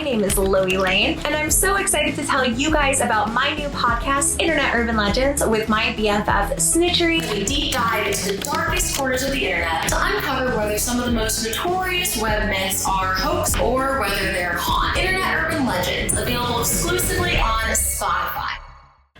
name is LoeyLane, and I'm so excited to tell you guys about my new podcast, Internet Urban Legends, with my BFF Snitchery. We deep dive into the darkest corners of the internet to uncover whether some of the most notorious web myths are hoax or whether they're con. Internet Urban Legends, available exclusively on Spotify.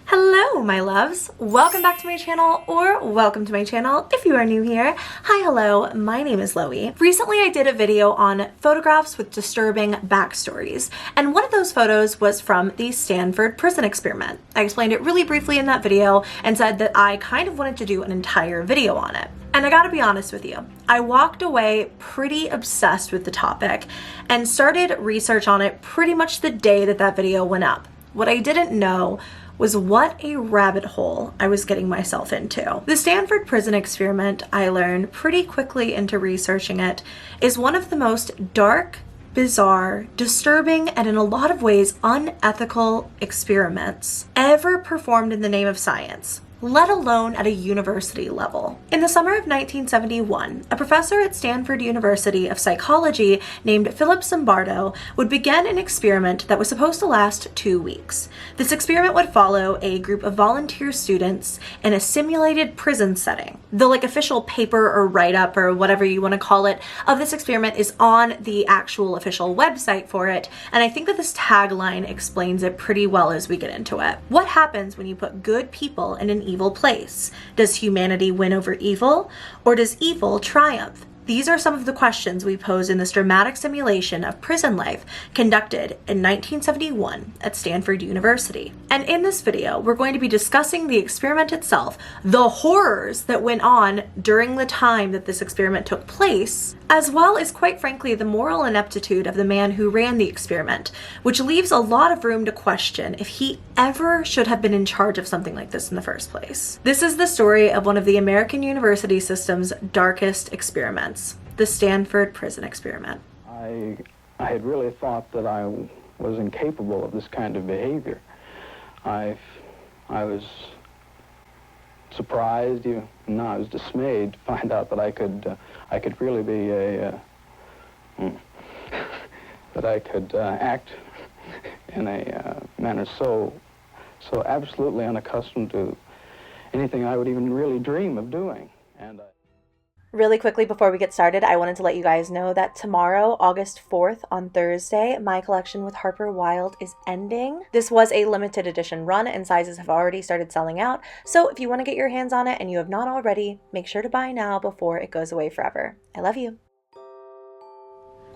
Hello, my loves. Welcome back to my channel, or welcome to my channel if you are new here. Hi, hello, my name is Loey. Recently, I did a video on photographs with disturbing backstories, and one of those photos was from the Stanford Prison Experiment. I explained it really briefly in that video and said that I kind of wanted to do an entire video on it. And I gotta be honest with you, I walked away pretty obsessed with the topic and started research on it pretty much the day that that video went up. What I didn't know was what a rabbit hole I was getting myself into. The Stanford Prison Experiment, I learned pretty quickly into researching it, is one of the most dark, bizarre, disturbing, and in a lot of ways unethical experiments ever performed in the name of science, let alone at a university level. In the summer of 1971, a professor at Stanford University of Psychology named Philip Zimbardo would begin an experiment that was supposed to last 2 weeks. This experiment would follow a group of volunteer students in a simulated prison setting. The official paper or write-up or whatever you want to call it of this experiment is on the actual official website for it, and I think that this tagline explains it pretty well as we get into it. What happens when you put good people in an evil place? Does humanity win over evil, or does evil triumph? These are some of the questions we pose in this dramatic simulation of prison life conducted in 1971 at Stanford University. And in this video, we're going to be discussing the experiment itself, the horrors that went on during the time that this experiment took place, as well as, quite frankly, the moral ineptitude of the man who ran the experiment, which leaves a lot of room to question if he ever should have been in charge of something like this in the first place. This is the story of one of the American university system's darkest experiments, the Stanford Prison Experiment. I had really thought that I was incapable of this kind of behavior. I was surprised, no, I was dismayed to find out that I could really be that I could act in a manner so absolutely unaccustomed to anything I would even really dream of doing. And Really quickly before we get started, I wanted to let you guys know that tomorrow, August 4th on Thursday, my collection with Harper Wilde is ending. This was a limited edition run and sizes have already started selling out. So if you want to get your hands on it and you have not already, make sure to buy now before it goes away forever. I love you.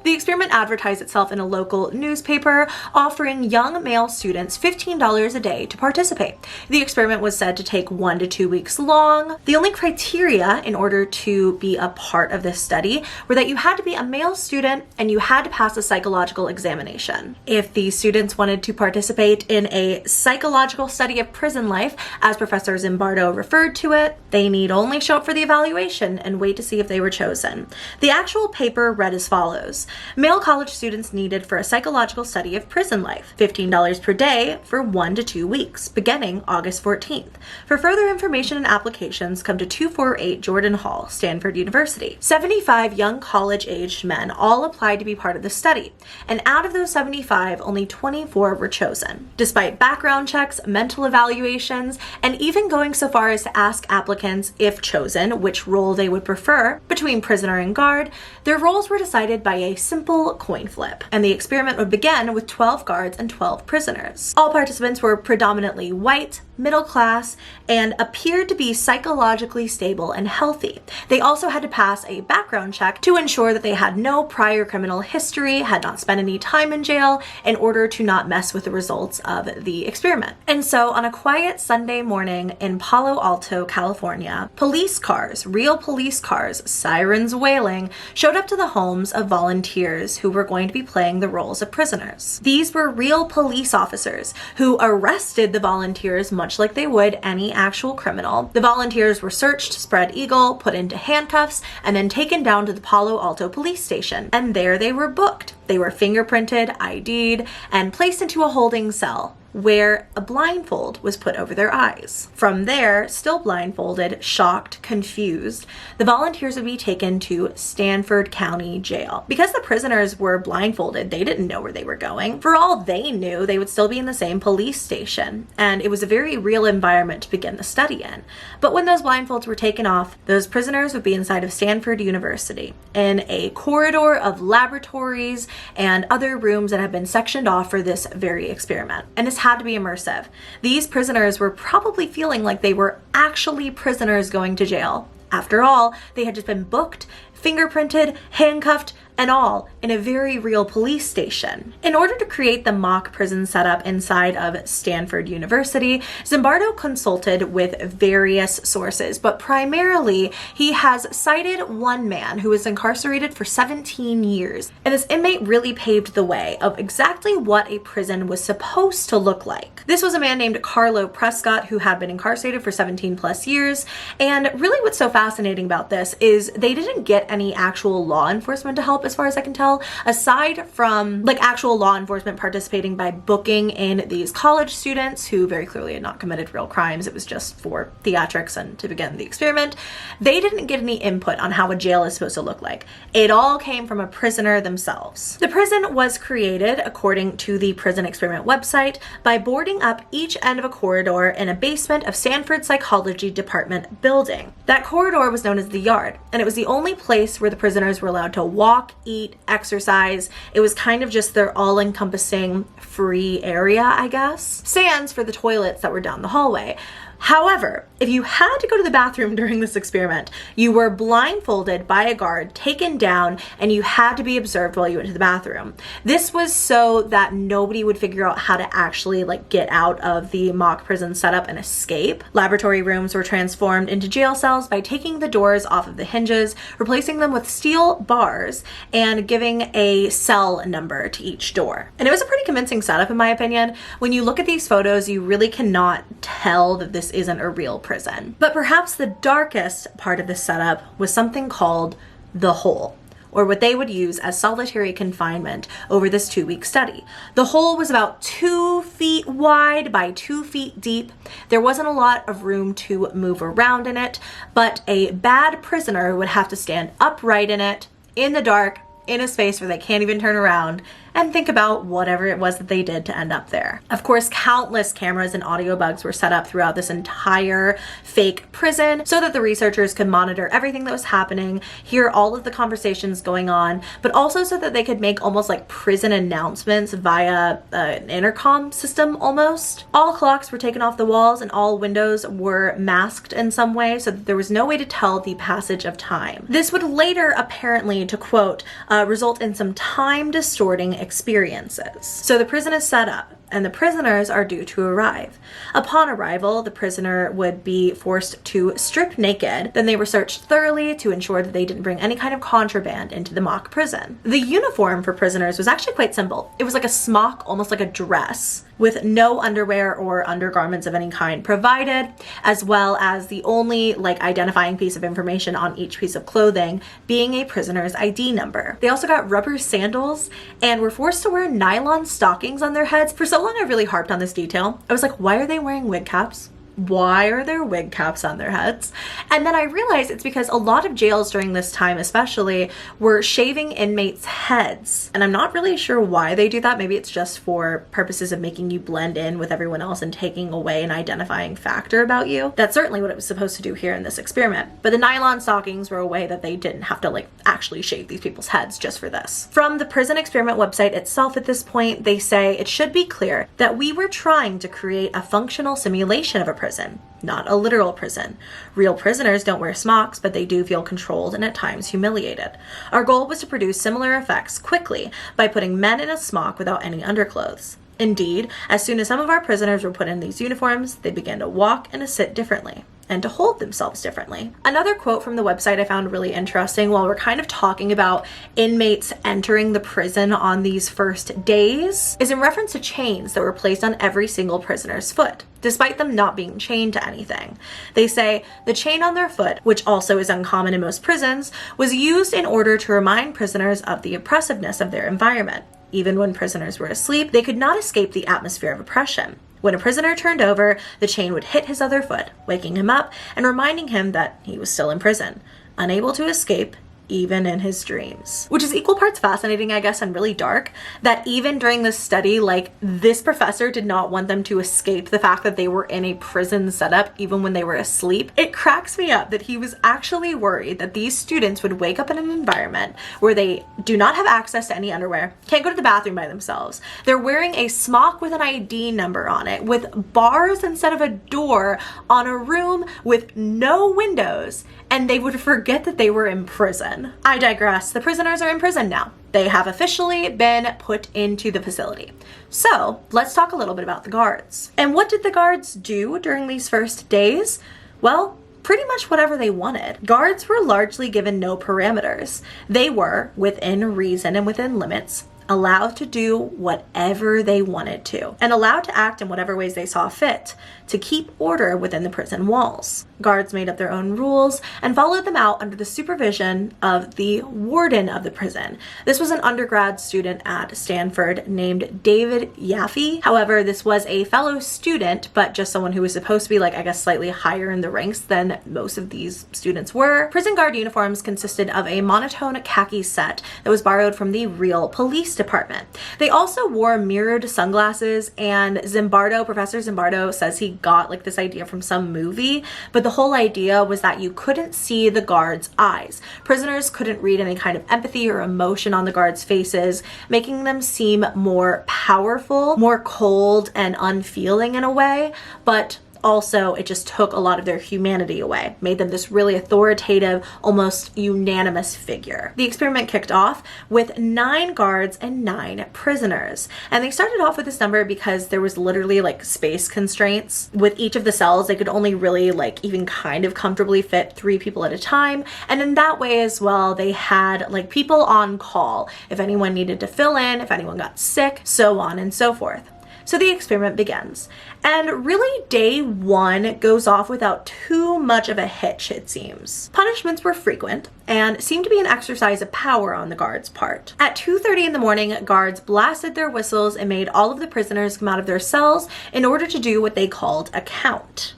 The experiment advertised itself in a local newspaper, offering young male students $15 a day to participate. The experiment was said to take 1 to 2 weeks long. The only criteria in order to be a part of this study were that you had to be a male student and you had to pass a psychological examination. If the students wanted to participate in a psychological study of prison life, as Professor Zimbardo referred to it, they need only show up for the evaluation and wait to see if they were chosen. The actual paper read as follows. Male college students needed for a psychological study of prison life, $15 per day for 1 to 2 weeks, beginning August 14th. For further information and applications, come to 248 Jordan Hall, Stanford University. 75 young college-aged men all applied to be part of the study, and out of those 75, only 24 were chosen. Despite background checks, mental evaluations, and even going so far as to ask applicants, if chosen, which role they would prefer between prisoner and guard, their roles were decided by a simple coin flip, and the experiment would begin with 12 guards and 12 prisoners. All participants were predominantly white, middle class, and appeared to be psychologically stable and healthy. They also had to pass a background check to ensure that they had no prior criminal history, had not spent any time in jail, in order to not mess with the results of the experiment. And so on a quiet Sunday morning in Palo Alto, California, police cars, real police cars, sirens wailing, showed up to the homes of volunteers who were going to be playing the roles of prisoners. These were real police officers who arrested the volunteers much like they would any actual criminal. The volunteers were searched, spread eagle, put into handcuffs, and then taken down to the Palo Alto police station. And there they were booked They were fingerprinted, ID'd, and placed into a holding cell where a blindfold was put over their eyes. From there, still blindfolded, shocked, confused, the volunteers would be taken to Stanford County Jail. Because the prisoners were blindfolded, they didn't know where they were going. For all they knew, they would still be in the same police station, and it was a very real environment to begin the study in. But when those blindfolds were taken off, those prisoners would be inside of Stanford University, in a corridor of laboratories and other rooms that have been sectioned off for this very experiment. And this had to be immersive. These prisoners were probably feeling like they were actually prisoners going to jail. After all, they had just been booked, fingerprinted, handcuffed, and all in a very real police station. In order to create the mock prison setup inside of Stanford University, Zimbardo consulted with various sources, but primarily he has cited one man who was incarcerated for 17 years. And this inmate really paved the way of exactly what a prison was supposed to look like. This was a man named Carlo Prescott who had been incarcerated for 17 plus years. And really what's so fascinating about this is they didn't get any actual law enforcement to help, as far as I can tell, aside from like actual law enforcement participating by booking in these college students who very clearly had not committed real crimes. It was just for theatrics and to begin the experiment. They didn't get any input on how a jail is supposed to look like. It all came from a prisoner themselves. The prison was created, according to the Prison Experiment website, by boarding up each end of a corridor in a basement of Stanford Psychology Department building. That corridor was known as the yard, and it was the only place where the prisoners were allowed to walk, eat, exercise. It was kind of just their all-encompassing free area, I guess. Sans for the toilets that were down the hallway. However, if you had to go to the bathroom during this experiment, you were blindfolded by a guard, taken down, and you had to be observed while you went to the bathroom. This was so that nobody would figure out how to actually get out of the mock prison setup and escape. Laboratory rooms were transformed into jail cells by taking the doors off of the hinges, replacing them with steel bars, and giving a cell number to each door. And it was a pretty convincing setup, in my opinion. When you look at these photos, you really cannot tell that this isn't a real prison. But perhaps the darkest part of the setup was something called the hole, or what they would use as solitary confinement over this 2-week study. The hole was about 2 feet wide by 2 feet deep. There wasn't a lot of room to move around in it, but a bad prisoner would have to stand upright in it, in the dark, in a space where they can't even turn around, and think about whatever it was that they did to end up there. Of course, countless cameras and audio bugs were set up throughout this entire fake prison so that the researchers could monitor everything that was happening, hear all of the conversations going on, but also so that they could make almost like prison announcements via an intercom system almost. All clocks were taken off the walls and all windows were masked in some way so that there was no way to tell the passage of time. This would later apparently, to quote, result in some time-distorting experiences. So the prison is set up and the prisoners are due to arrive. Upon arrival, the prisoner would be forced to strip naked. Then they were searched thoroughly to ensure that they didn't bring any kind of contraband into the mock prison. The uniform for prisoners was actually quite simple. It was like a smock, almost like a dress, with no underwear or undergarments of any kind provided, as well as the only identifying piece of information on each piece of clothing being a prisoner's ID number. They also got rubber sandals and were forced to wear nylon stockings on their heads. For so long I really harped on this detail. I was like, why are they wearing wig caps? Why are there wig caps on their heads? And then I realized it's because a lot of jails during this time especially were shaving inmates' heads. And I'm not really sure why they do that. Maybe it's just for purposes of making you blend in with everyone else and taking away an identifying factor about you. That's certainly what it was supposed to do here in this experiment. But the nylon stockings were a way that they didn't have to actually shave these people's heads just for this. From the Prison Experiment website itself at this point, they say it should be clear that we were trying to create a functional simulation of a prison, not a literal prison. Real prisoners don't wear smocks, but they do feel controlled and at times humiliated. Our goal was to produce similar effects quickly by putting men in a smock without any underclothes. Indeed, as soon as some of our prisoners were put in these uniforms, they began to walk and to sit differently, and to hold themselves differently. Another quote from the website I found really interesting while we're kind of talking about inmates entering the prison on these first days is in reference to chains that were placed on every single prisoner's foot. despite them not being chained to anything. They say the chain on their foot, which also is uncommon in most prisons, was used in order to remind prisoners of the oppressiveness of their environment. Even when prisoners were asleep, they could not escape the atmosphere of oppression. When a prisoner turned over, the chain would hit his other foot, waking him up and reminding him that he was still in prison, unable to escape even in his dreams. Which is equal parts fascinating, I guess, and really dark, that even during this study, like, this professor did not want them to escape the fact that they were in a prison setup even when they were asleep. It cracks me up that he was actually worried that these students would wake up in an environment where they do not have access to any underwear, can't go to the bathroom by themselves. They're wearing a smock with an ID number on it, with bars instead of a door on a room with no windows, and they would forget that they were in prison. I digress. The prisoners are in prison now. They have officially been put into the facility. So let's talk a little bit about the guards. And what did the guards do during these first days? Well, pretty much whatever they wanted. Guards were largely given no parameters. They were, within reason and within limits, allowed to do whatever they wanted to, and allowed to act in whatever ways they saw fit to keep order within the prison walls. Guards made up their own rules and followed them out under the supervision of the warden of the prison. This was an undergrad student at Stanford named David Yaffe. However, this was a fellow student, but just someone who was supposed to be, like, I guess, slightly higher in the ranks than most of these students were. Prison guard uniforms consisted of a monotone khaki set that was borrowed from the real police department. They also wore mirrored sunglasses, and Professor Zimbardo says he got, like, this idea from some movie, but the whole idea was that you couldn't see the guards' eyes. Prisoners couldn't read any kind of empathy or emotion on the guards' faces, making them seem more powerful, more cold and unfeeling in a way, but also it just took a lot of their humanity away, made them this really authoritative, almost unanimous figure. The experiment kicked off with 9 guards and 9 prisoners. And they started off with this number because there was literally, like, space constraints. With each of the cells, they could only really, like, even kind of comfortably fit 3 people at a time. And in that way as well, they had, like, people on call if anyone needed to fill in, if anyone got sick, so on and so forth. So the experiment begins. And really, day 1 goes off without too much of a hitch, it seems. Punishments were frequent and seemed to be an exercise of power on the guards' part. At 2:30 in the morning, guards blasted their whistles and made all of the prisoners come out of their cells in order to do what they called a count.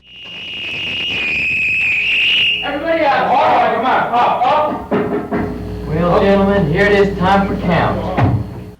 Everybody out! All right, come on, up. Well, gentlemen, here it is, time for count.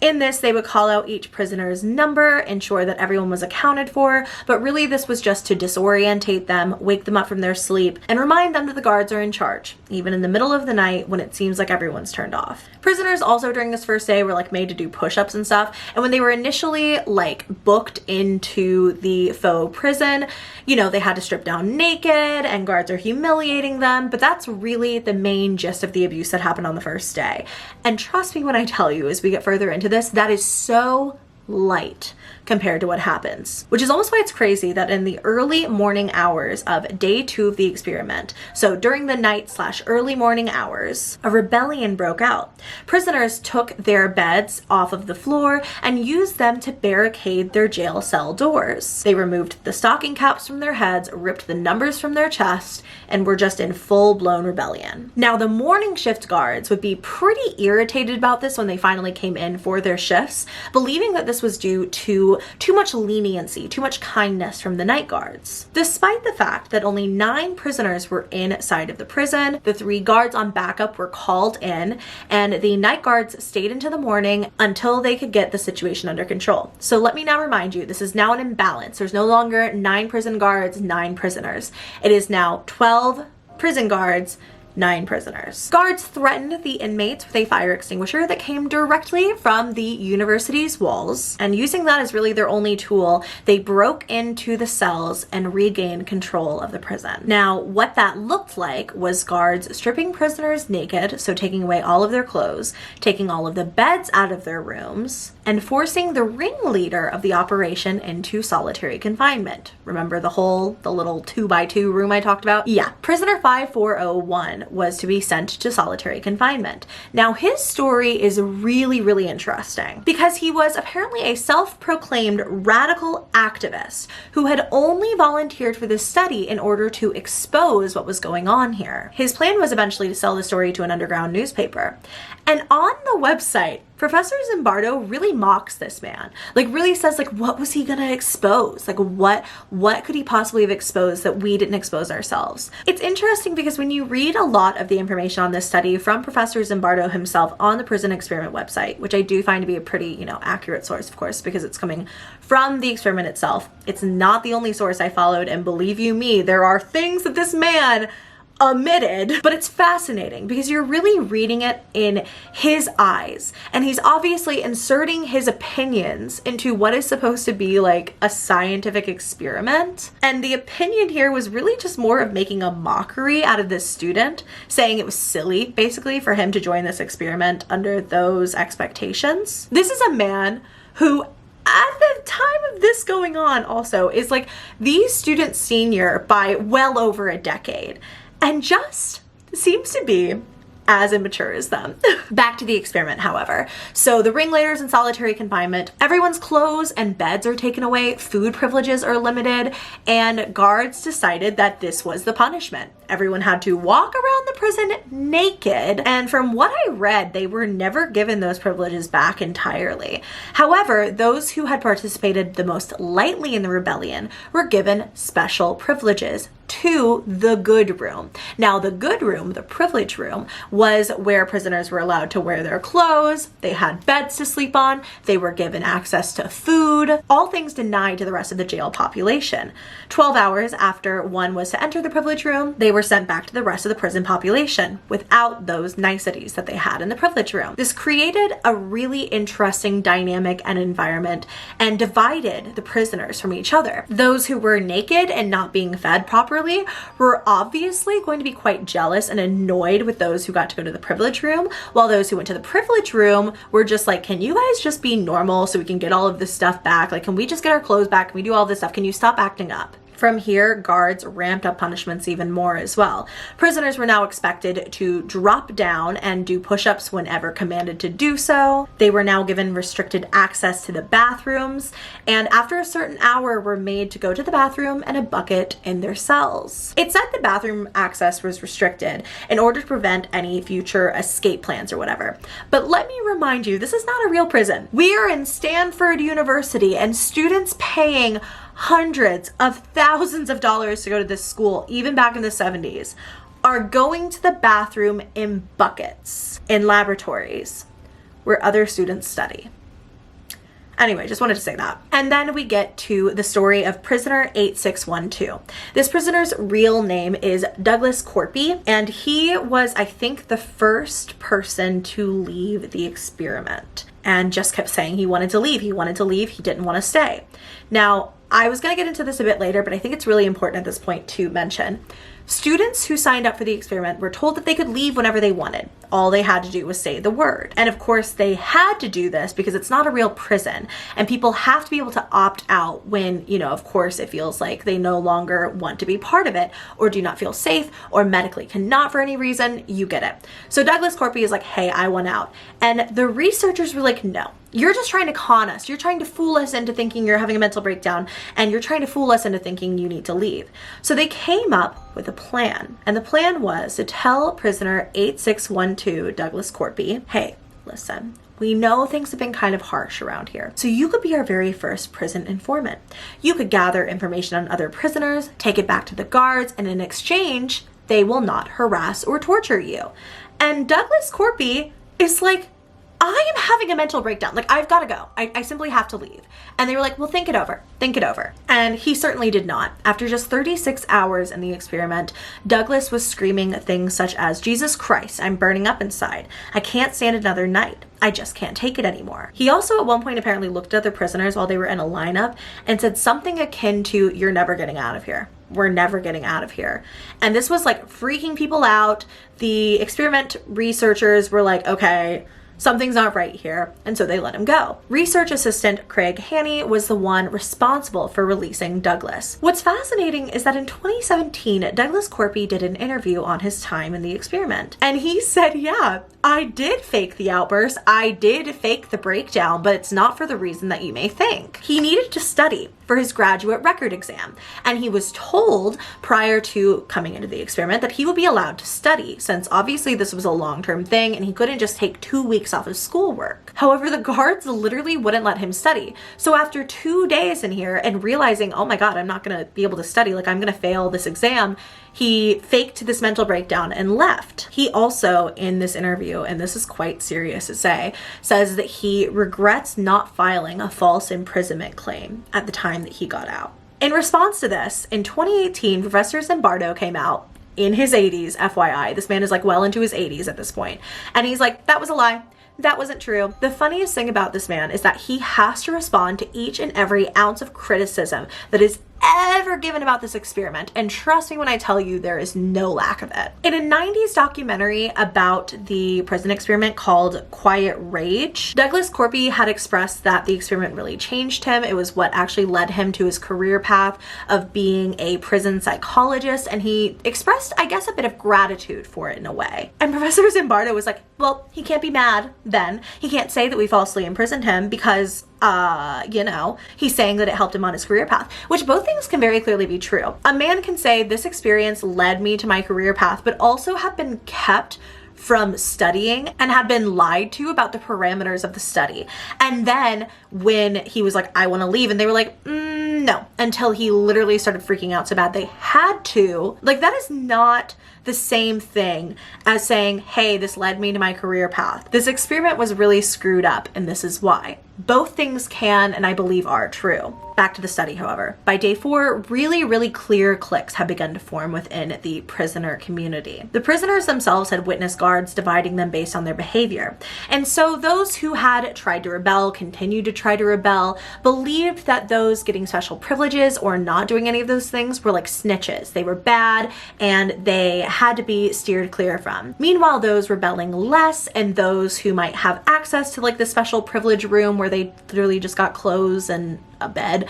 In this, they would call out each prisoner's number, ensure that everyone was accounted for, but really this was just to disorientate them, wake them up from their sleep, and remind them that the guards are in charge, even in the middle of the night when it seems like everyone's turned off. Prisoners also during this first day were, like, made to do push-ups and stuff, and when they were initially, like, booked into the faux prison, you know, they had to strip down naked, and guards are humiliating them, but that's really the main gist of the abuse that happened on the first day. And trust me when I tell you, as we get further into this, that is so light compared to what happens, which is almost why it's crazy that in the early morning hours of day 2 of the experiment, so during the night/early morning hours, a rebellion broke out. Prisoners took their beds off of the floor and used them to barricade their jail cell doors. They removed the stocking caps from their heads, ripped the numbers from their chest, and were just in full-blown rebellion. Now, the morning shift guards would be pretty irritated about this when they finally came in for their shifts, believing that this was due to too much leniency, too much kindness from the night guards. Despite the fact that only 9 prisoners were inside of the prison, the 3 guards on backup were called in, and the night guards stayed into the morning until they could get the situation under control. So let me now remind you, this is now an imbalance. There's no longer 9 prison guards, 9 prisoners. It is now 12 prison guards, 9 prisoners. Guards threatened the inmates with a fire extinguisher that came directly from the university's walls, and using that as really their only tool, they broke into the cells and regained control of the prison. Now, what that looked like was guards stripping prisoners naked, so taking away all of their clothes, taking all of the beds out of their rooms, and forcing the ringleader of the operation into solitary confinement. Remember the little 2x2 room I talked about? Yeah. Prisoner 5401 man was to be sent to solitary confinement. Now, his story is really, really interesting because he was apparently a self-proclaimed radical activist who had only volunteered for this study in order to expose what was going on here. His plan was eventually to sell the story to an underground newspaper. And on the website, Professor Zimbardo really mocks this man. Like, really says, like, what was he gonna expose? Like, what could he possibly have exposed that we didn't expose ourselves? It's interesting because when you read a lot of the information on this study from Professor Zimbardo himself on the Prison Experiment website, which I do find to be a pretty, accurate source, of course, because it's coming from the experiment itself. It's not the only source I followed, and believe you me, there are things that this man omitted, but it's fascinating because you're really reading it in his eyes, and he's obviously inserting his opinions into what is supposed to be like a scientific experiment. And the opinion here was really just more of making a mockery out of this student, saying it was silly basically for him to join this experiment under those expectations. This is a man who at the time of this going on also is like the student senior by well over a decade, and just seems to be as immature as them. Back to the experiment, however. So the ringleader's in solitary confinement, everyone's clothes and beds are taken away, food privileges are limited, and guards decided that this was the punishment. Everyone had to walk around the prison naked, and from what I read, they were never given those privileges back entirely. However, those who had participated the most lightly in the rebellion were given special privileges to the good room. Now, the good room, the privilege room, was where prisoners were allowed to wear their clothes, they had beds to sleep on, they were given access to food, all things denied to the rest of the jail population. 12 hours after one was to enter the privilege room, they were sent back to the rest of the prison population without those niceties that they had in the privilege room. This created a really interesting dynamic and environment and divided the prisoners from each other. Those who were naked and not being fed properly were obviously going to be quite jealous and annoyed with those who got to go to the privilege room, while those who went to the privilege room were just like, can you guys just be normal so we can get all of this stuff back? Like, can we just get our clothes back? Can we do all this stuff? Can you stop acting up? From here, guards ramped up punishments even more as well. Prisoners were now expected to drop down and do push-ups whenever commanded to do so. They were now given restricted access to the bathrooms, and after a certain hour were made to go to the bathroom and a bucket in their cells. It said the bathroom access was restricted in order to prevent any future escape plans or whatever. But let me remind you, this is not a real prison. We are in Stanford University, and students paying hundreds of thousands of dollars to go to this school, even back in the 70s, are going to the bathroom in buckets in laboratories where other students study. Anyway, just wanted to say that. And then we get to the story of prisoner 8612. This prisoner's real name is Douglas Corpy, and he was, I think, the first person to leave the experiment and just kept saying he wanted to leave. He wanted to leave. He didn't want to stay. Now, I was going to get into this a bit later, but I think it's really important at this point to mention. Students who signed up for the experiment were told that they could leave whenever they wanted. All they had to do was say the word. And of course, they had to do this because it's not a real prison, and people have to be able to opt out when, of course, it feels like they no longer want to be part of it, or do not feel safe, or medically cannot for any reason. You get it. So Douglas Corpy is like, hey, I want out. And the researchers were like, no. You're just trying to con us. You're trying to fool us into thinking you're having a mental breakdown, and you're trying to fool us into thinking you need to leave. So they came up with a plan, and the plan was to tell prisoner 8612, Douglas Corpy, hey, listen, we know things have been kind of harsh around here, so you could be our very first prison informant. You could gather information on other prisoners, take it back to the guards, and in exchange, they will not harass or torture you. And Douglas Corpy is like, I am having a mental breakdown. Like, I've got to go. I simply have to leave. And they were like, well, think it over. Think it over. And he certainly did not. After just 36 hours in the experiment, Douglas was screaming things such as, Jesus Christ, I'm burning up inside. I can't stand another night. I just can't take it anymore. He also at one point apparently looked at the prisoners while they were in a lineup and said something akin to, you're never getting out of here. We're never getting out of here. And this was like freaking people out. The experiment researchers were like, okay, something's not right here, and so they let him go. Research assistant Craig Haney was the one responsible for releasing Douglas. What's fascinating is that in 2017, Douglas Corpy did an interview on his time in the experiment, and he said, yeah, I did fake the outburst, I did fake the breakdown, but it's not for the reason that you may think. He needed to study for his graduate record exam, and he was told prior to coming into the experiment that he would be allowed to study, since obviously this was a long-term thing and he couldn't just take 2 weeks off of schoolwork. However, the guards literally wouldn't let him study. So after 2 days in here and realizing, oh my god, I'm not gonna be able to study, like I'm gonna fail this exam, he faked this mental breakdown and left. He also, in this interview, and this is quite serious to say, says that he regrets not filing a false imprisonment claim at the time that he got out. In response to this, in 2018, Professor Zimbardo came out in his 80s, FYI. This man is like well into his 80s at this point. And he's like, that was a lie. That wasn't true. The funniest thing about this man is that he has to respond to each and every ounce of criticism that is ever given about this experiment, and trust me when I tell you there is no lack of it. In a 90s documentary about the prison experiment called Quiet Rage, Douglas Corpy had expressed that the experiment really changed him. It was what actually led him to his career path of being a prison psychologist, and he expressed, I guess, a bit of gratitude for it in a way. And Professor Zimbardo was like, well, he can't be mad then. He can't say that we falsely imprisoned him because you know, he's saying that it helped him on his career path, which both things can very clearly be true. A man can say this experience led me to my career path, but also have been kept from studying and had been lied to about the parameters of the study. And then when he was like, I want to leave, and they were like, no, until he literally started freaking out so bad they had to. Like, that is not the same thing as saying, hey, this led me to my career path. This experiment was really screwed up, and this is why. Both things can, and I believe are, true. Back to the study, however. By day 4, really clear cliques had begun to form within the prisoner community. The prisoners themselves had witnessed guards dividing them based on their behavior. And so those who had tried to rebel, continued to try to rebel, believed that those getting special privileges or not doing any of those things were like snitches. They were bad, and they had to be steered clear from. Meanwhile, those rebelling less and those who might have access to like the special privilege room where they literally just got clothes and a bed,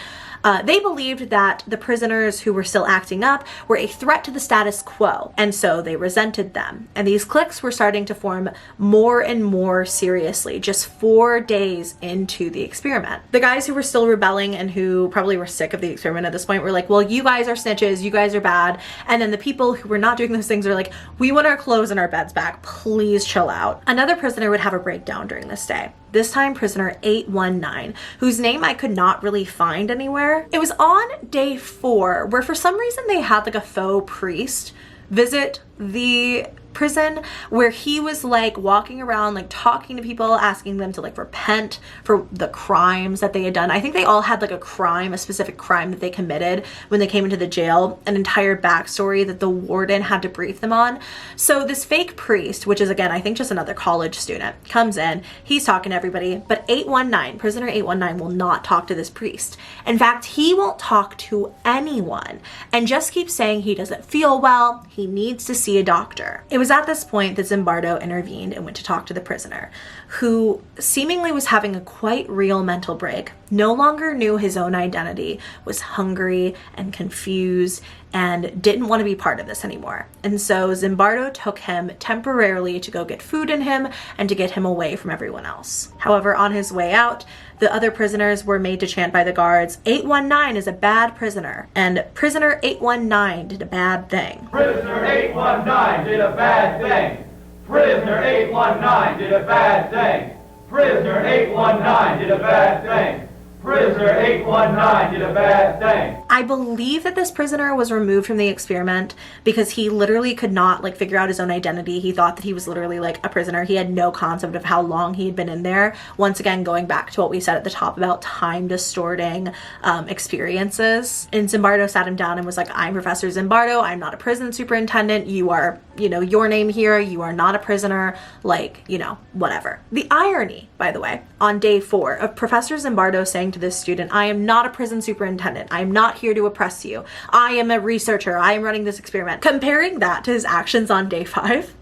they believed that the prisoners who were still acting up were a threat to the status quo, and so they resented them. And these cliques were starting to form more and more seriously just 4 days into the experiment. The guys who were still rebelling and who probably were sick of the experiment at this point were like, well, you guys are snitches, you guys are bad. And then the people who were not doing those things are like, we want our clothes and our beds back, please chill out. Another prisoner would have a breakdown during this day. This time, prisoner 819, whose name I could not really find anywhere. It was on day 4, where for some reason they had like a faux priest visit the prison, where he was like walking around like talking to people, asking them to like repent for the crimes that they had done. I think they all had like a crime, a specific crime that they committed when they came into the jail, an entire backstory that the warden had to brief them on. So this fake priest, which is again I think just another college student, comes in, he's talking to everybody, but prisoner 819 will not talk to this priest. In fact, he won't talk to anyone and just keeps saying he doesn't feel well, he needs to see a doctor. It was at this point that Zimbardo intervened and went to talk to the prisoner, who seemingly was having a quite real mental break, no longer knew his own identity, was hungry and confused, and didn't want to be part of this anymore. And so Zimbardo took him temporarily to go get food in him and to get him away from everyone else. However, on his way out, the other prisoners were made to chant by the guards, 819 is a bad prisoner, and prisoner 819 did a bad thing. Prisoner 819 did a bad thing. Prisoner 819 did a bad thing. Prisoner 819 did a bad thing. Prisoner 819 did a bad thing. I believe that this prisoner was removed from the experiment because he literally could not like figure out his own identity. He thought that he was literally like a prisoner. He had no concept of how long he had been in there. Once again, going back to what we said at the top about time distorting experiences. And Zimbardo sat him down and was like, I'm Professor Zimbardo. I'm not a prison superintendent. You are, your name here. You are not a prisoner. Like, whatever. The irony, by the way, on day 4 of Professor Zimbardo saying to this student, I am not a prison superintendent. I am not here to oppress you. I am a researcher. I am running this experiment. Comparing that to his actions on day 5,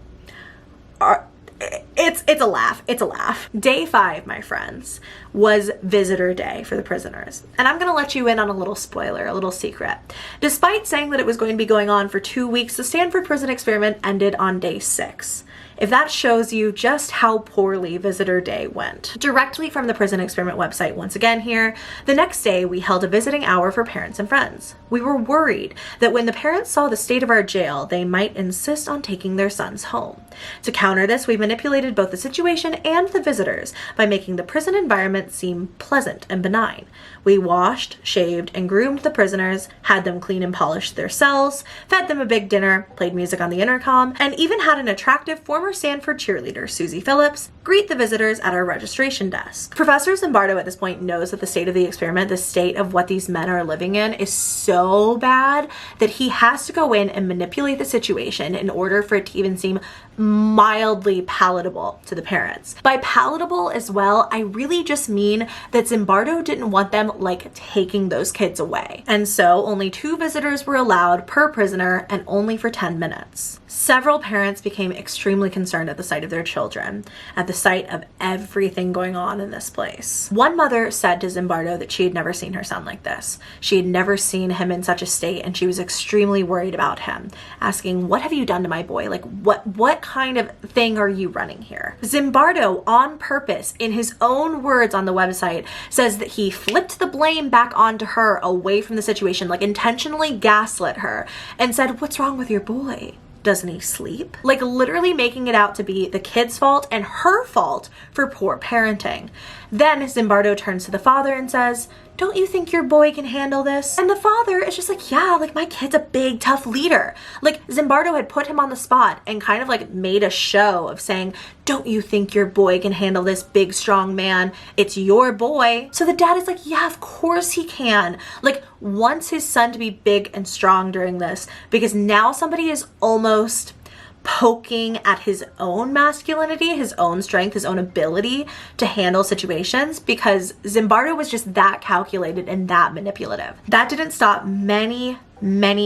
It's a laugh. It's a laugh. Day 5, my friends, was visitor day for the prisoners. And I'm going to let you in on a little spoiler, a little secret. Despite saying that it was going to be going on for 2 weeks, the Stanford Prison Experiment ended on day 6. If that shows you just how poorly visitor day went. Directly from the Prison Experiment website once again here, the next day we held a visiting hour for parents and friends. We were worried that when the parents saw the state of our jail, they might insist on taking their sons home. To counter this, we manipulated both the situation and the visitors by making the prison environment seem pleasant and benign. We washed, shaved, and groomed the prisoners, had them clean and polish their cells, fed them a big dinner, played music on the intercom, and even had an attractive former Stanford cheerleader, Susie Phillips, greet the visitors at our registration desk. Professor Zimbardo at this point knows that the state of the experiment, the state of what these men are living in, is so bad that he has to go in and manipulate the situation in order for it to even seem mildly palatable to the parents. By palatable as well, I really just mean that Zimbardo didn't want them like taking those kids away. And so only 2 visitors were allowed per prisoner and only for 10 minutes. Several parents became extremely concerned at the sight of their children, at the sight of everything going on in this place. One mother said to Zimbardo that she had never seen her son like this. She had never seen him in such a state, and she was extremely worried about him, asking, "What have you done to my boy? Like, what kind of thing are you running here?" Zimbardo, on purpose, in his own words on the website, says that he flipped the blame back onto her away from the situation, like intentionally gaslit her, and said, "What's wrong with your boy? Doesn't he sleep?" Like literally making it out to be the kid's fault and her fault for poor parenting. Then Zimbardo turns to the father and says, "Don't you think your boy can handle this?" And the father is just like, "Yeah, like my kid's a big, tough leader." Like Zimbardo had put him on the spot and kind of like made a show of saying, "Don't you think your boy can handle this big, strong man? It's your boy." So the dad is like, "Yeah, of course he can." Like wants his son to be big and strong during this because now somebody is almost poking at his own masculinity, his own strength, his own ability to handle situations, because Zimbardo was just that calculated and that manipulative. That didn't stop many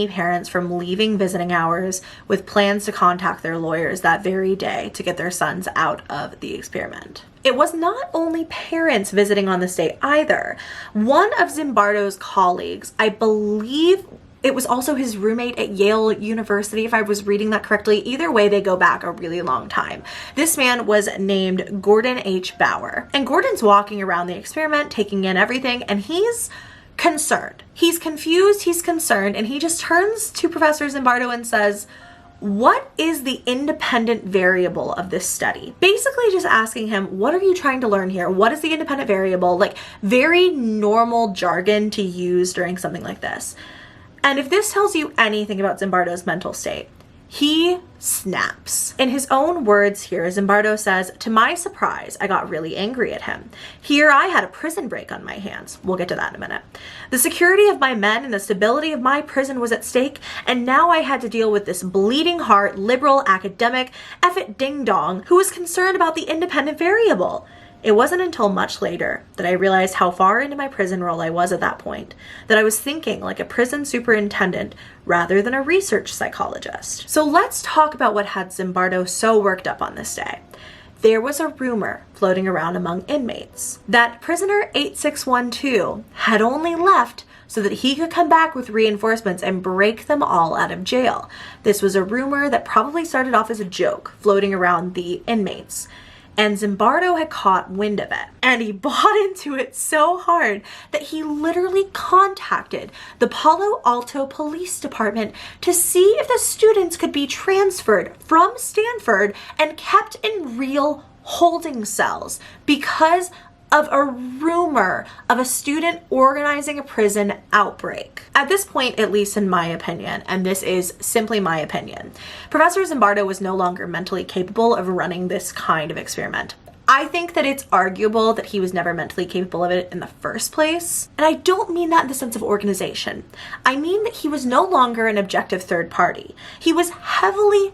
parents from leaving visiting hours with plans to contact their lawyers that very day to get their sons out of the experiment. It was not only parents visiting on this day either. One of Zimbardo's colleagues, I believe it was also his roommate at Yale University, if I was reading that correctly. Either way, they go back a really long time. This man was named Gordon H. Bauer. And Gordon's walking around the experiment, taking in everything, and he's concerned. He's confused, he's concerned, and he just turns to Professor Zimbardo and says, "What is the independent variable of this study?" Basically just asking him, what are you trying to learn here? What is the independent variable? Like very normal jargon to use during something like this. And if this tells you anything about Zimbardo's mental state, he snaps. In his own words here, Zimbardo says, "To my surprise, I got really angry at him. Here I had a prison break on my hands." We'll get to that in a minute. "The security of my men and the stability of my prison was at stake, and now I had to deal with this bleeding heart, liberal, academic, effete ding-dong who was concerned about the independent variable." It wasn't until much later that I realized how far into my prison role I was at that point, that I was thinking like a prison superintendent rather than a research psychologist. So let's talk about what had Zimbardo so worked up on this day. There was a rumor floating around among inmates that prisoner 8612 had only left so that he could come back with reinforcements and break them all out of jail. This was a rumor that probably started off as a joke floating around the inmates. And Zimbardo had caught wind of it, and he bought into it so hard that he literally contacted the Palo Alto Police Department to see if the students could be transferred from Stanford and kept in real holding cells because of a rumor of a student organizing a prison outbreak. At this point, at least in my opinion, and this is simply my opinion, Professor Zimbardo was no longer mentally capable of running this kind of experiment. I think that it's arguable that he was never mentally capable of it in the first place. And I don't mean that in the sense of organization. I mean that he was no longer an objective third party. He was heavily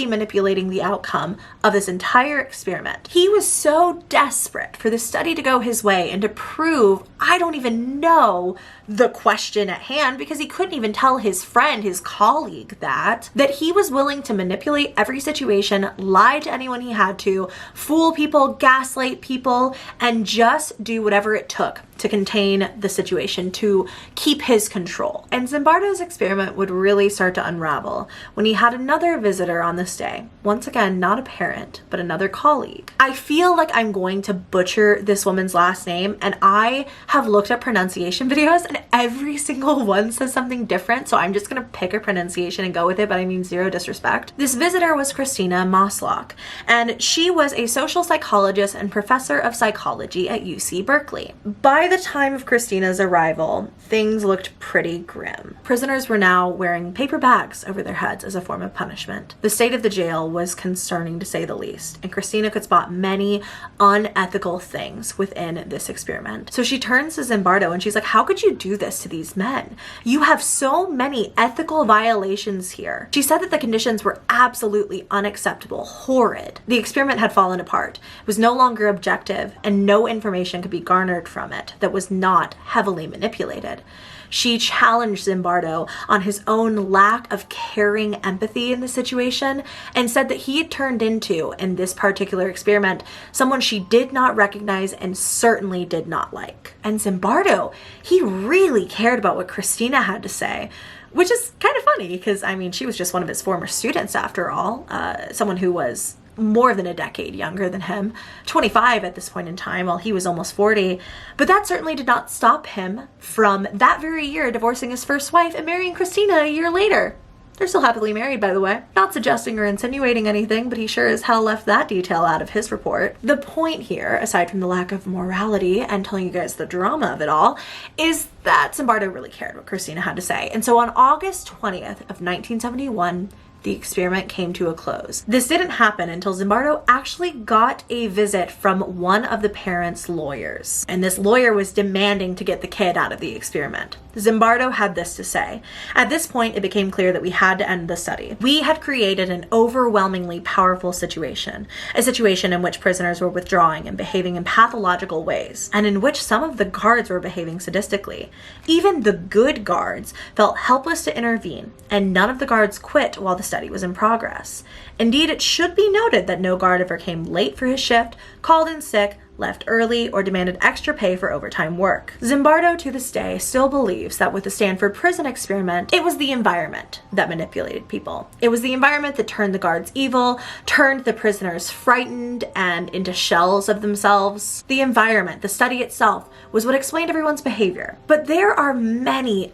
manipulating the outcome of this entire experiment. He was so desperate for the study to go his way and to prove, I don't even know the question at hand, because he couldn't even tell his friend, his colleague, that he was willing to manipulate every situation, lie to anyone he had to, fool people, gaslight people, and just do whatever it took to contain the situation, to keep his control. And Zimbardo's experiment would really start to unravel when he had another visitor on this day. Once again, not a parent, but another colleague. I feel like I'm going to butcher this woman's last name, and I have looked up pronunciation videos and every single one says something different, so I'm just gonna pick a pronunciation and go with it, but I mean zero disrespect. This visitor was Christina Maslach, and she was a social psychologist and professor of psychology at UC Berkeley. By the time of Christina's arrival, things looked pretty grim. Prisoners were now wearing paper bags over their heads as a form of punishment. The state of the jail was concerning, to say the least, and Christina could spot many unethical things within this experiment. So she turns to Zimbardo and she's like, how could you do this to these men? You have so many ethical violations here. She said that the conditions were absolutely unacceptable, horrid. The experiment had fallen apart. It was no longer objective, and no information could be garnered from it that was not heavily manipulated. She challenged Zimbardo on his own lack of caring empathy in the situation and said that he had turned into, in this particular experiment, someone she did not recognize and certainly did not like. And Zimbardo, he really cared about what Christina had to say, which is kind of funny because, I mean, she was just one of his former students after all, someone who was more than a decade younger than him, 25 at this point in time, while he was almost 40. But that certainly did not stop him from that very year divorcing his first wife and marrying Christina a year later. They're still happily married, by the way. Not suggesting or insinuating anything, but he sure as hell left that detail out of his report. The point here, aside from the lack of morality and telling you guys the drama of it all, is that Zimbardo really cared what Christina had to say. And so on August 20th of 1971, the experiment came to a close. This didn't happen until Zimbardo actually got a visit from one of the parents' lawyers. And this lawyer was demanding to get the kid out of the experiment. Zimbardo had this to say. At this point, it became clear that we had to end the study. We had created an overwhelmingly powerful situation, a situation in which prisoners were withdrawing and behaving in pathological ways, and in which some of the guards were behaving sadistically. Even the good guards felt helpless to intervene, and none of the guards quit while the study was in progress. Indeed, it should be noted that no guard ever came late for his shift, called in sick, left early, or demanded extra pay for overtime work. Zimbardo, to this day, still believes that with the Stanford Prison Experiment, it was the environment that manipulated people. It was the environment that turned the guards evil, turned the prisoners frightened and into shells of themselves. The environment, the study itself, was what explained everyone's behavior. But there are many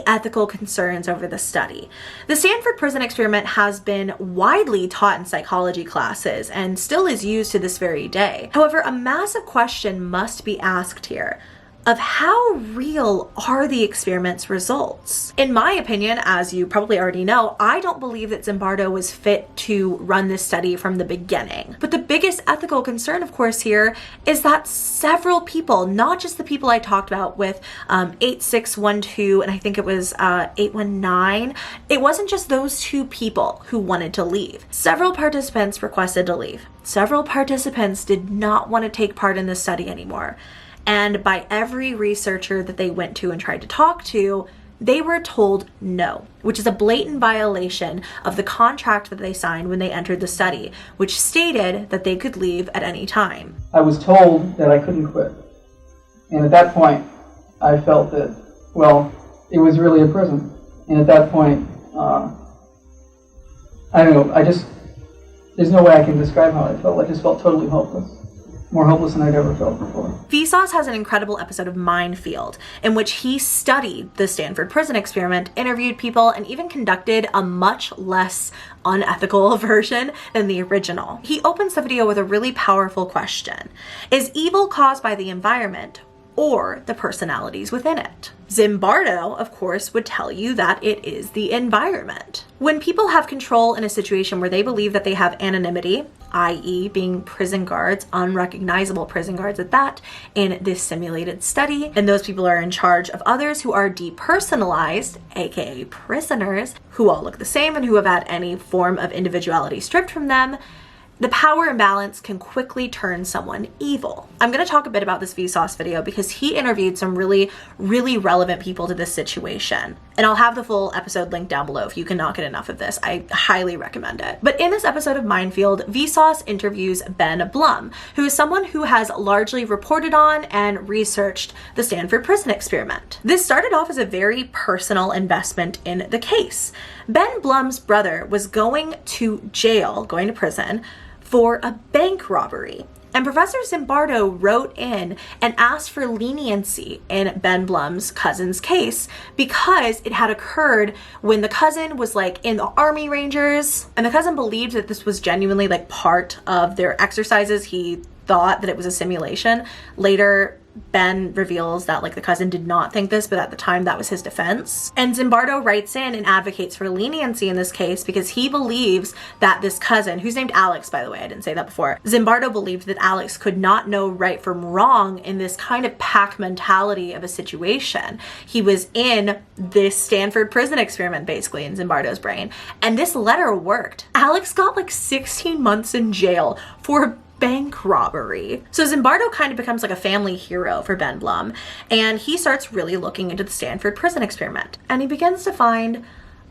ethical concerns over the study. The Stanford Prison Experiment has been widely taught in psychology classes and still is used to this very day. However, a massive question must be asked here of how real are the experiment's results? In my opinion, as you probably already know, I don't believe that Zimbardo was fit to run this study from the beginning. But the biggest ethical concern, of course, here is that several people, not just the people I talked about with 8612 and I think it was 819, it wasn't just those two people who wanted to leave. Several participants requested to leave. Several participants did not want to take part in this study anymore. And by every researcher that they went to and tried to talk to, they were told no, which is a blatant violation of the contract that they signed when they entered the study, which stated that they could leave at any time. I was told that I couldn't quit. And at that point, I felt that, well, it was really a prison. And at that point, I don't know, there's no way I can describe how I felt. I just felt totally hopeless. More hopeless than I'd ever felt before. Vsauce has an incredible episode of Minefield in which he studied the Stanford Prison Experiment, interviewed people, and even conducted a much less unethical version than the original. He opens the video with a really powerful question. Is evil caused by the environment or the personalities within it? Zimbardo, of course, would tell you that it is the environment. When people have control in a situation where they believe that they have anonymity, i.e. being prison guards, unrecognizable prison guards at that, in this simulated study. And those people are in charge of others who are depersonalized, aka prisoners, who all look the same and who have had any form of individuality stripped from them. The power imbalance can quickly turn someone evil. I'm going to talk a bit about this Vsauce video because he interviewed some really relevant people to this situation. And I'll have the full episode linked down below if you cannot get enough of this. I highly recommend it. But in this episode of Minefield, Vsauce interviews Ben Blum, who is someone who has largely reported on and researched the Stanford Prison Experiment. This started off as a very personal investment in the case. Ben Blum's brother was going to jail, going to prison, for a bank robbery. And Professor Zimbardo wrote in and asked for leniency in Ben Blum's cousin's case because it had occurred when the cousin was like in the Army Rangers, and the cousin believed that this was genuinely like part of their exercises. He thought that it was a simulation. Later, Ben reveals that like the cousin did not think this, but at the time that was his defense. And Zimbardo writes in and advocates for leniency in this case because he believes that this cousin, who's named Alex, by the way, I didn't say that before. Zimbardo believed that Alex could not know right from wrong in this kind of pack mentality of a situation. He was in this Stanford Prison Experiment, basically, in Zimbardo's brain. And this letter worked. Alex got like 16 months in jail for bank robbery. So Zimbardo kind of becomes like a family hero for Ben Blum, and he starts really looking into the Stanford Prison Experiment. And he begins to find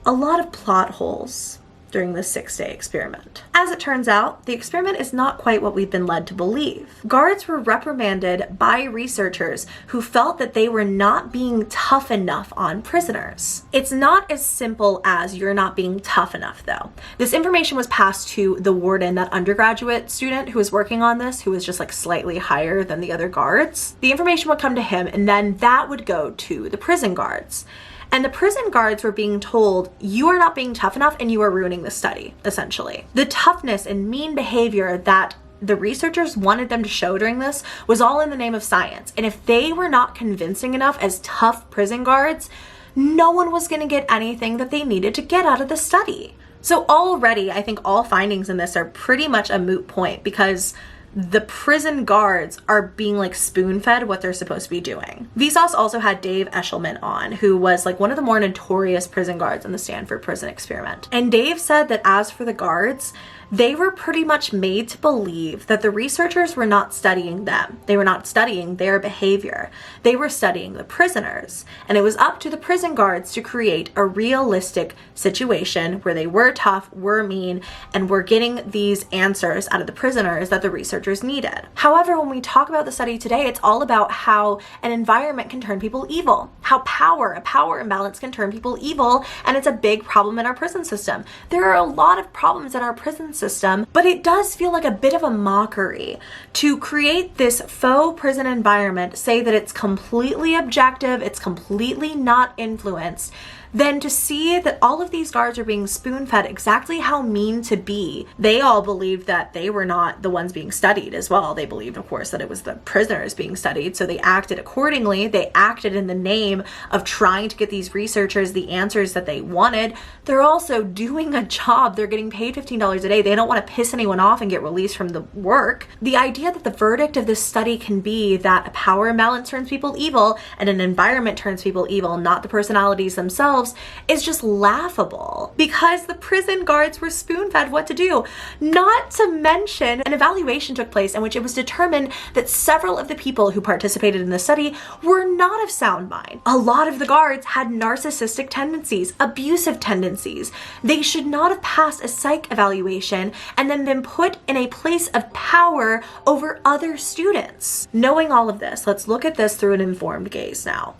a lot of plot holes during this 6-day experiment. As it turns out, the experiment is not quite what we've been led to believe. Guards were reprimanded by researchers who felt that they were not being tough enough on prisoners. It's not as simple as you're not being tough enough, though. This information was passed to the warden, that undergraduate student who was working on this, who was just like slightly higher than the other guards. The information would come to him, and then that would go to the prison guards. And the prison guards were being told, you are not being tough enough and you are ruining the study, essentially. The toughness and mean behavior that the researchers wanted them to show during this was all in the name of science. And if they were not convincing enough as tough prison guards, no one was going to get anything that they needed to get out of the study. So already, I think all findings in this are pretty much a moot point because the prison guards are being like spoon-fed what they're supposed to be doing. Vsauce also had Dave Eshelman on, who was like one of the more notorious prison guards in the Stanford Prison Experiment. And Dave said that as for the guards, they were pretty much made to believe that the researchers were not studying them. They were not studying their behavior. They were studying the prisoners. And it was up to the prison guards to create a realistic situation where they were tough, were mean, and were getting these answers out of the prisoners that the researchers needed. However, when we talk about the study today, it's all about how an environment can turn people evil, how a power imbalance can turn people evil, and it's a big problem in our prison system. There are a lot of problems in our prison system, but it does feel like a bit of a mockery to create this faux prison environment, say that it's completely objective, it's completely not influenced, then to see that all of these guards are being spoon-fed exactly how mean to be. They all believed that they were not the ones being studied as well. They believed, of course, that it was the prisoners being studied, so they acted accordingly. They acted in the name of trying to get these researchers the answers that they wanted. They're also doing a job. They're getting paid $15 a day. They don't want to piss anyone off and get released from the work. The idea that the verdict of this study can be that a power imbalance turns people evil and an environment turns people evil, not the personalities themselves, is just laughable because the prison guards were spoon-fed what to do. Not to mention, an evaluation took place in which it was determined that several of the people who participated in the study were not of sound mind. A lot of the guards had narcissistic tendencies, abusive tendencies. They should not have passed a psych evaluation and then been put in a place of power over other students. Knowing all of this, let's look at this through an informed gaze now.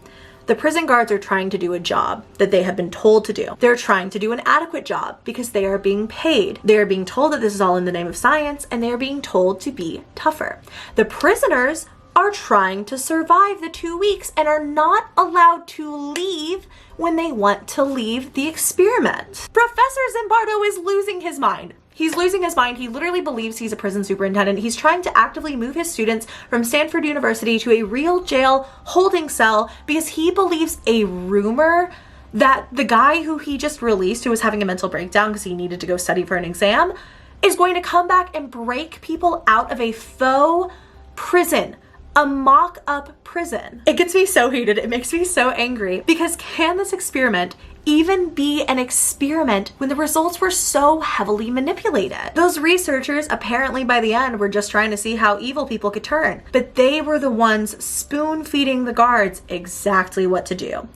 The prison guards are trying to do a job that they have been told to do. They're trying to do an adequate job because they are being paid. They are being told that this is all in the name of science, and they are being told to be tougher. The prisoners are trying to survive the 2 weeks and are not allowed to leave when they want to leave the experiment. Professor Zimbardo is losing his mind. He's losing his mind. He literally believes he's a prison superintendent. He's trying to actively move his students from Stanford University to a real jail holding cell because he believes a rumor that the guy who he just released, who was having a mental breakdown because he needed to go study for an exam, is going to come back and break people out of a faux prison, a mock-up prison. It gets me so heated. It makes me so angry, because can this experiment even be an experiment when the results were so heavily manipulated? Those researchers apparently by the end were just trying to see how evil people could turn, but they were the ones spoon-feeding the guards exactly what to do.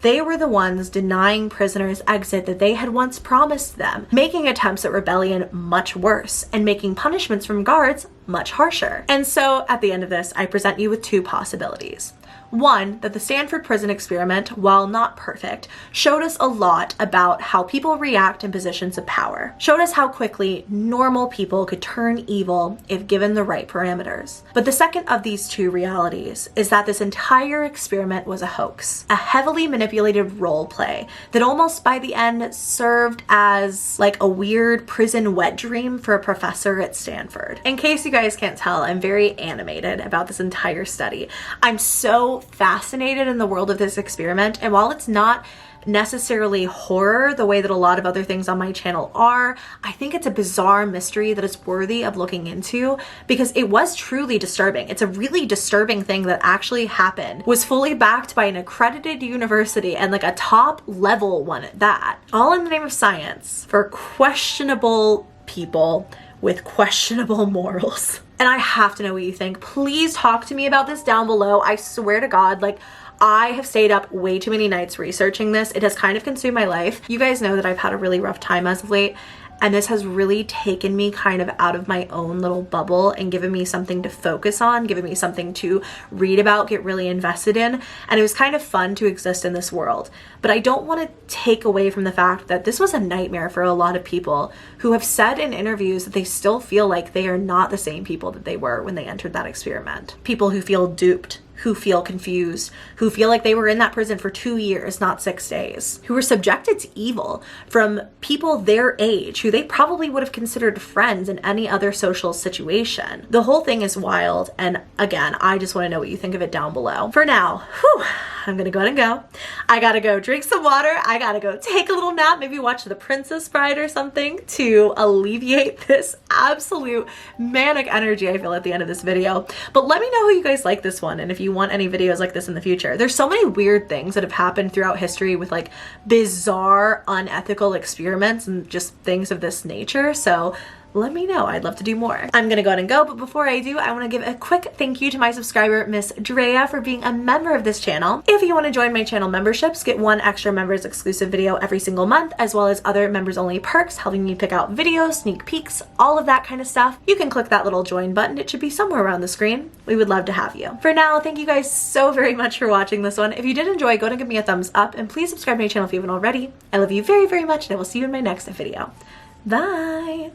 They were the ones denying prisoners exit that they had once promised them, making attempts at rebellion much worse, and making punishments from guards much harsher. And so at the end of this, I present you with two possibilities. One, that the Stanford Prison Experiment, while not perfect, showed us a lot about how people react in positions of power. Showed us how quickly normal people could turn evil if given the right parameters. But the second of these two realities is that this entire experiment was a hoax, a heavily manipulated role play that almost by the end served as like a weird prison wet dream for a professor at Stanford. In case you guys can't tell, I'm very animated about this entire study. I'm so fascinated in the world of this experiment, and while it's not necessarily horror the way that a lot of other things on my channel are, I think it's a bizarre mystery that is worthy of looking into, because it was truly disturbing. It's a really disturbing thing that actually happened, was fully backed by an accredited university, and like a top level one at that, all in the name of science for questionable people with questionable morals. And I have to know what you think. Please talk to me about this down below. I swear to God, like, I have stayed up way too many nights researching this. It has kind of consumed my life. You guys know that I've had a really rough time as of late, and this has really taken me kind of out of my own little bubble and given me something to focus on, given me something to read about, get really invested in. And it was kind of fun to exist in this world. But I don't want to take away from the fact that this was a nightmare for a lot of people who have said in interviews that they still feel like they are not the same people that they were when they entered that experiment. People who feel duped, who feel confused, who feel like they were in that prison for 2 years, not 6 days, who were subjected to evil from people their age, who they probably would have considered friends in any other social situation. The whole thing is wild, and again, I just want to know what you think of it down below. For now, I'm gonna go ahead and go. I gotta go drink some water. I gotta go take a little nap, maybe watch The Princess Bride or something to alleviate this absolute manic energy I feel at the end of this video. But let me know how you guys like this one, and if you want any videos like this in the future. There's so many weird things that have happened throughout history with like bizarre, unethical experiments and just things of this nature. So let me know. I'd love to do more. I'm gonna go ahead and go, but before I do, I want to give a quick thank you to my subscriber, Miss Drea, for being a member of this channel. If you want to join my channel memberships, get one extra members exclusive video every single month, as well as other members only perks, helping me pick out videos, sneak peeks, all of that kind of stuff. You can click that little join button. It should be somewhere around the screen. We would love to have you. For now, thank you guys so very much for watching this one. If you did enjoy, go ahead and give me a thumbs up, and please subscribe to my channel if you haven't already. I love you very, very much, and I will see you in my next video. Bye!